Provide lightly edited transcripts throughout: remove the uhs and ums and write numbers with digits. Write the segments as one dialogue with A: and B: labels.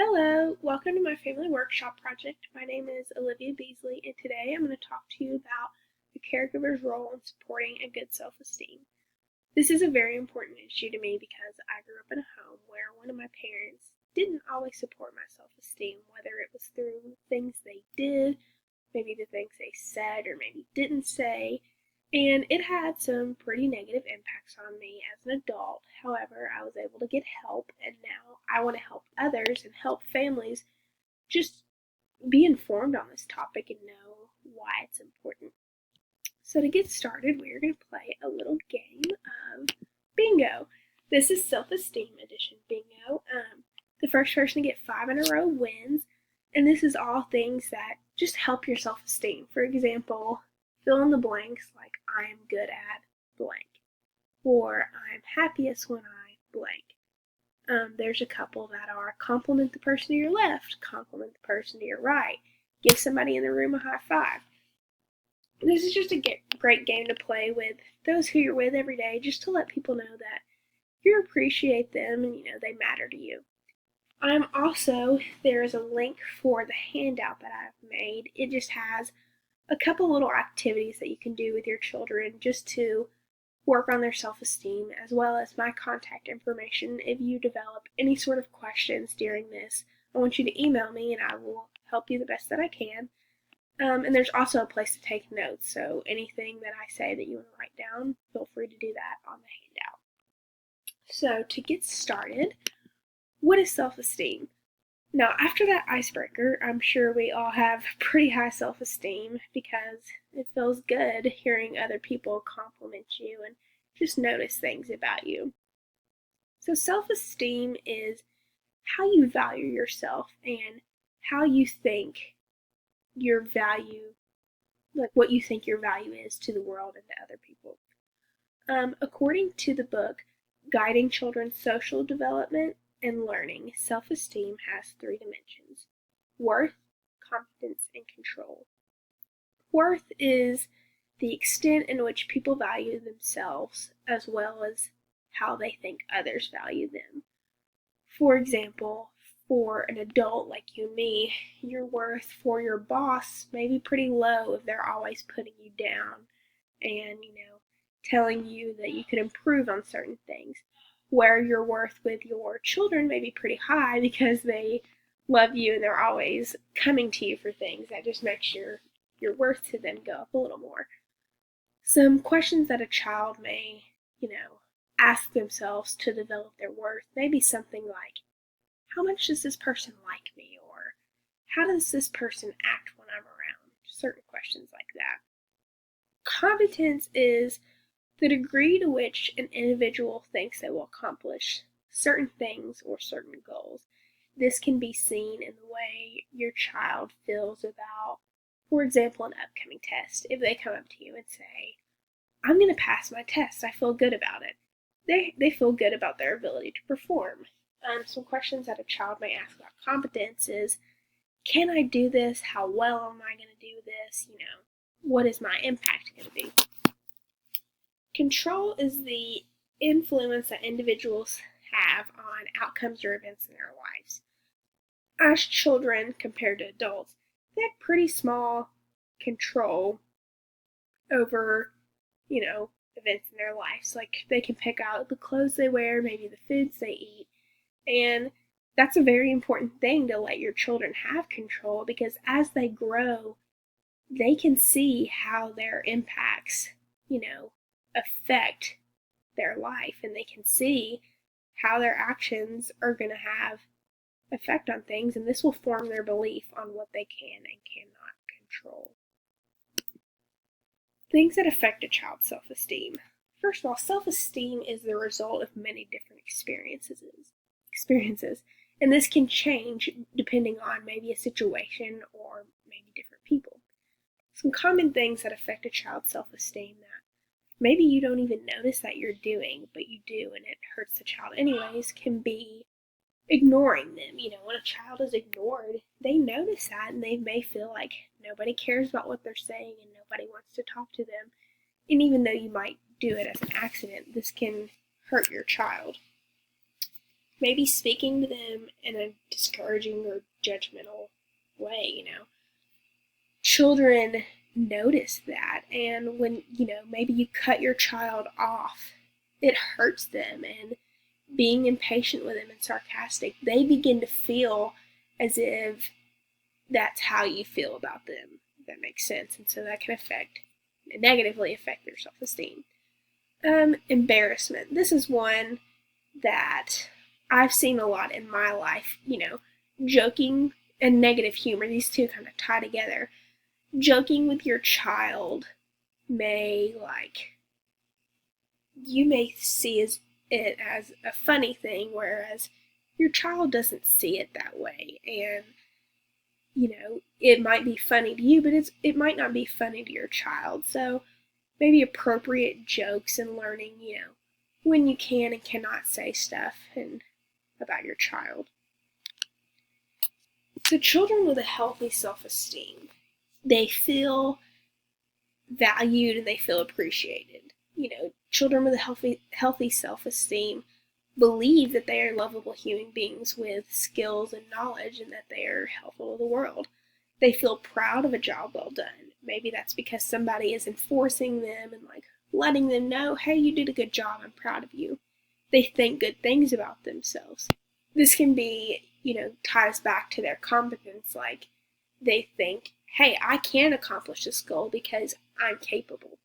A: Hello, welcome to my family workshop project. My name is Olivia Beasley, and today I'm going to talk to you about the caregiver's role in supporting a good self-esteem. This is a very important issue to me because I grew up in a home where one of my parents didn't always support my self-esteem, whether it was through things they did, maybe the things they said or maybe didn't say, and it had some pretty negative impacts on me as an adult. However, I was able to get help, and now I want to help others and help families just be informed on this topic and know why it's important. So, to get started, we're going to play a little game of bingo. This is self esteem edition bingo. The first person to get 5 in a row wins, and this is all things that just help your self esteem. For example, fill in the blanks like I am good at blank, or I'm happiest when I blank. There's a couple that are compliment the person to your left, compliment the person to your right, give somebody in the room a high five. This is just a great game to play with those who you're with every day, just to let people know that you appreciate them and they matter to you. There is a link for the handout that I've made. It just has a couple little activities that you can do with your children just to work on their self-esteem, as well as my contact information. If you develop any sort of questions during this, I want you to email me and I will help you the best that I can. And there's also a place to take notes, so anything that I say that you want to write down, feel free to do that on the handout. So to get started, what is self-esteem? Now, after that icebreaker, I'm sure we all have pretty high self-esteem because it feels good hearing other people compliment you and just notice things about you. So self-esteem is how you value yourself and how you think your value, like what you think your value is to the world and to other people. According to the book Guiding Children's Social Development and Learning, self-esteem has 3 dimensions: worth, competence, and control. Worth is the extent in which people value themselves as well as how they think others value them. For example, for an adult like you and me, your worth for your boss may be pretty low if they're always putting you down and, telling you that you could improve on certain things. Where your worth with your children may be pretty high because they love you and they're always coming to you for things. That just makes your worth to them go up a little more. Some questions that a child may, ask themselves to develop their worth may be something like, how much does this person like me? Or how does this person act when I'm around? Certain questions like that. Competence is the degree to which an individual thinks they will accomplish certain things or certain goals. This can be seen in the way your child feels about, for example, an upcoming test. If they come up to you and say, I'm going to pass my test, I feel good about it. They feel good about their ability to perform. Some questions that a child may ask about competence is, can I do this? How well am I going to do this? What is my impact going to be? Control is the influence that individuals have on outcomes or events in their lives. As children compared to adults, they have pretty small control over, events in their lives. Like they can pick out the clothes they wear, maybe the foods they eat, and that's a very important thing to let your children have control, because as they grow, they can see how their impacts, affect their life, and they can see how their actions are going to have effect on things, and this will form their belief on what they can and cannot control. Things that affect a child's self-esteem. First of all, self-esteem is the result of many different experiences, and this can change depending on maybe a situation or maybe different people. Some common things that affect a child's self-esteem that maybe you don't even notice that you're doing, but you do and it hurts the child anyways, can be ignoring them. When a child is ignored, they notice that and they may feel like nobody cares about what they're saying and nobody wants to talk to them. And even though you might do it as an accident, this can hurt your child. maybe speaking to them in a discouraging or judgmental way. Children notice that, and when maybe you cut your child off, it hurts them, and being impatient with them and sarcastic, they begin to feel as if that's how you feel about them. If that makes sense. And so that can negatively affect their self-esteem. Embarrassment. This is one that I've seen a lot in my life. Joking and negative humor, these two kind of tie together. Joking with your child you may see it as a funny thing, whereas your child doesn't see it that way. And it might be funny to you, but it might not be funny to your child. So maybe appropriate jokes and learning, when you can and cannot say stuff and about your child. So children with a healthy self-esteem, they feel valued and they feel appreciated. Children with a healthy self-esteem believe that they are lovable human beings with skills and knowledge and that they are helpful to the world. They feel proud of a job well done. Maybe that's because somebody is enforcing them and letting them know, hey, you did a good job, I'm proud of you. They think good things about themselves. This can be, ties back to their competence. They think, hey, I can accomplish this goal because I'm capable.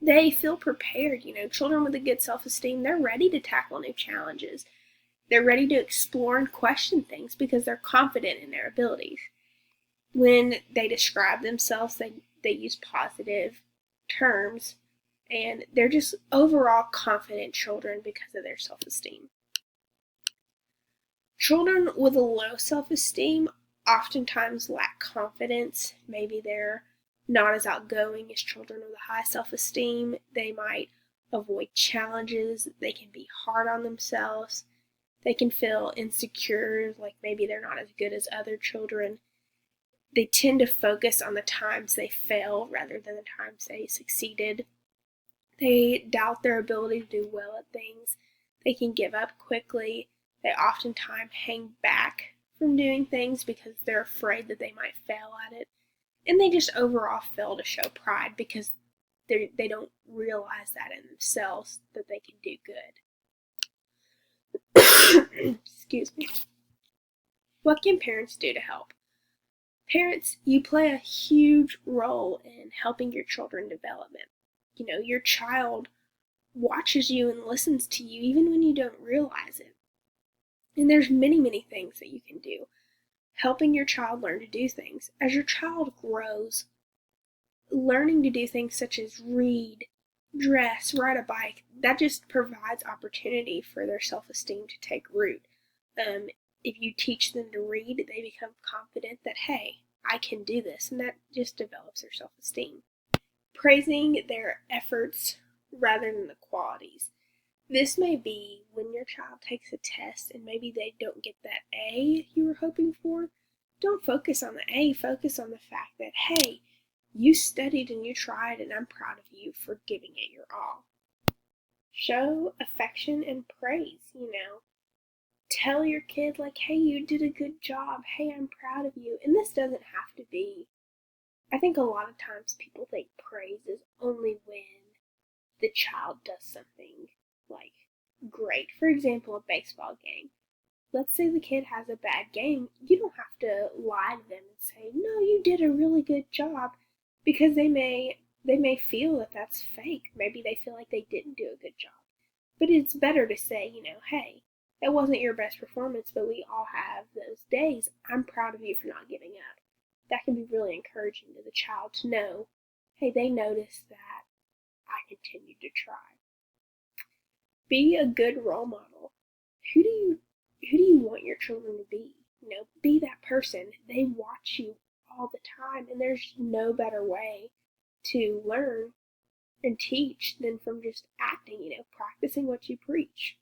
A: They feel prepared. Children with a good self-esteem, they're ready to tackle new challenges. They're ready to explore and question things because they're confident in their abilities. When they describe themselves, they use positive terms, and they're just overall confident children because of their self-esteem. Children with a low self-esteem oftentimes lack confidence. Maybe they're not as outgoing as children with a high self-esteem. They might avoid challenges. They can be hard on themselves. They can feel insecure, like maybe they're not as good as other children. They tend to focus on the times they fail rather than the times they succeeded. They doubt their ability to do well at things. They can give up quickly. They oftentimes hang back from doing things because they're afraid that they might fail at it. And they just overall fail to show pride because they don't realize that in themselves that they can do good. Excuse me. What can parents do to help? Parents, you play a huge role in helping your children's development. Your child watches you and listens to you even when you don't realize it. And there's many, many things that you can do. Helping your child learn to do things. As your child grows, learning to do things such as read, dress, ride a bike, that just provides opportunity for their self-esteem to take root. If you teach them to read, they become confident that, hey, I can do this, and that just develops their self-esteem. Praising their efforts rather than the qualities. This may be when your child takes a test and maybe they don't get that A you were hoping for. Don't focus on the A, focus on the fact that, hey, you studied and you tried and I'm proud of you for giving it your all. Show affection and praise, Tell your kid hey, you did a good job. Hey, I'm proud of you. And this doesn't have to be, I think a lot of times people think praise is only when the child does something great. For example, a baseball game. Let's say the kid has a bad game. You don't have to lie to them and say, no, you did a really good job, because they may feel that that's fake. Maybe they feel like they didn't do a good job. But it's better to say, hey, that wasn't your best performance, but we all have those days. I'm proud of you for not giving up. That can be really encouraging to the child to know, hey, they noticed that I continued to try. Be a good role model. Who do you want your children to be? Be that person. They watch you all the time, and there's no better way to learn and teach than from just acting, practicing what you preach.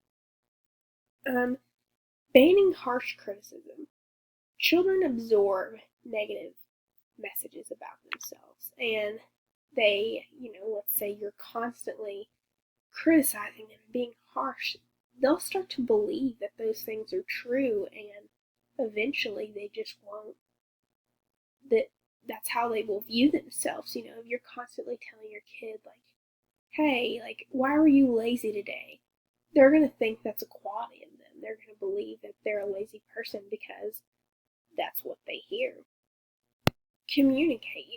A: Banning harsh criticism. Children absorb negative messages about themselves, and they, let's say you're constantly criticizing them, being harsh. they'll start to believe that those things are true, and eventually they just won't. That's how they will view themselves. If you're constantly telling your kid, like, hey, like, why were you lazy today? They're going to think that's a quality in them. They're going to believe that they're a lazy person because that's what they hear. Communicate,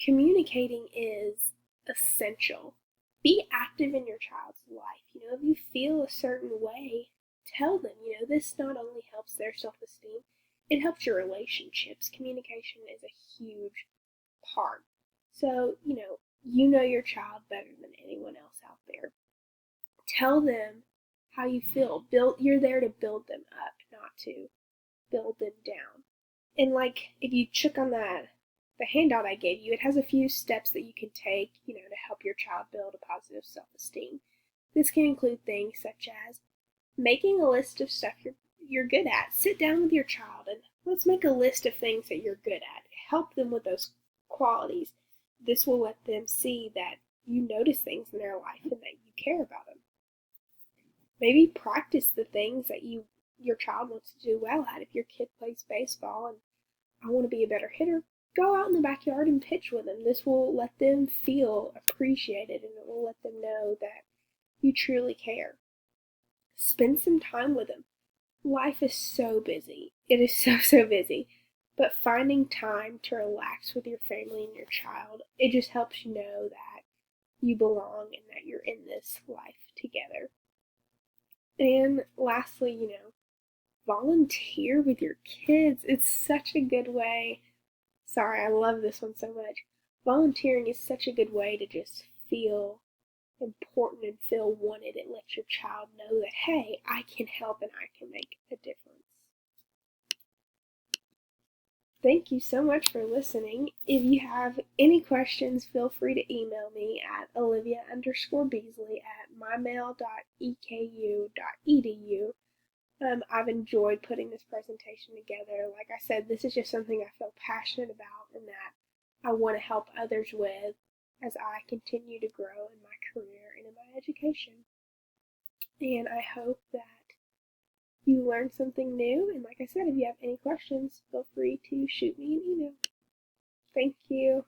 A: communicating is essential. Be active in your child's life. If you feel a certain way, tell them. This not only helps their self esteem, it helps your relationships. Communication is a huge part. So, your child better than anyone else out there. Tell them how you feel. You're there to build them up, not to build them down. And like if you check on the handout I gave you, it has a few steps that you can take, to help your child build a positive self-esteem. This can include things such as making a list of stuff you're good at. Sit down with your child and let's make a list of things that you're good at. Help them with those qualities. This will let them see that you notice things in their life and that you care about them. Maybe practice the things that your child wants to do well at. If your kid plays baseball and I want to be a better hitter, go out in the backyard and pitch with them. This will let them feel appreciated and it will let them know that you truly care. Spend some time with them. Life is so busy. It is so busy. But finding time to relax with your family and your child, it just helps you know that you belong and that you're in this life together. And lastly, volunteer with your kids. It's such a good way. Sorry, I love this one so much. Volunteering is such a good way to just feel important and feel wanted. It lets your child know that, hey, I can help and I can make a difference. Thank you so much for listening. If you have any questions, feel free to email me at olivia_beasley@mymail.eku.edu. I've enjoyed putting this presentation together. Like I said, this is just something I feel passionate about and that I want to help others with as I continue to grow in my career and in my education. And I hope that you learned something new. And like I said, if you have any questions, feel free to shoot me an email. Thank you.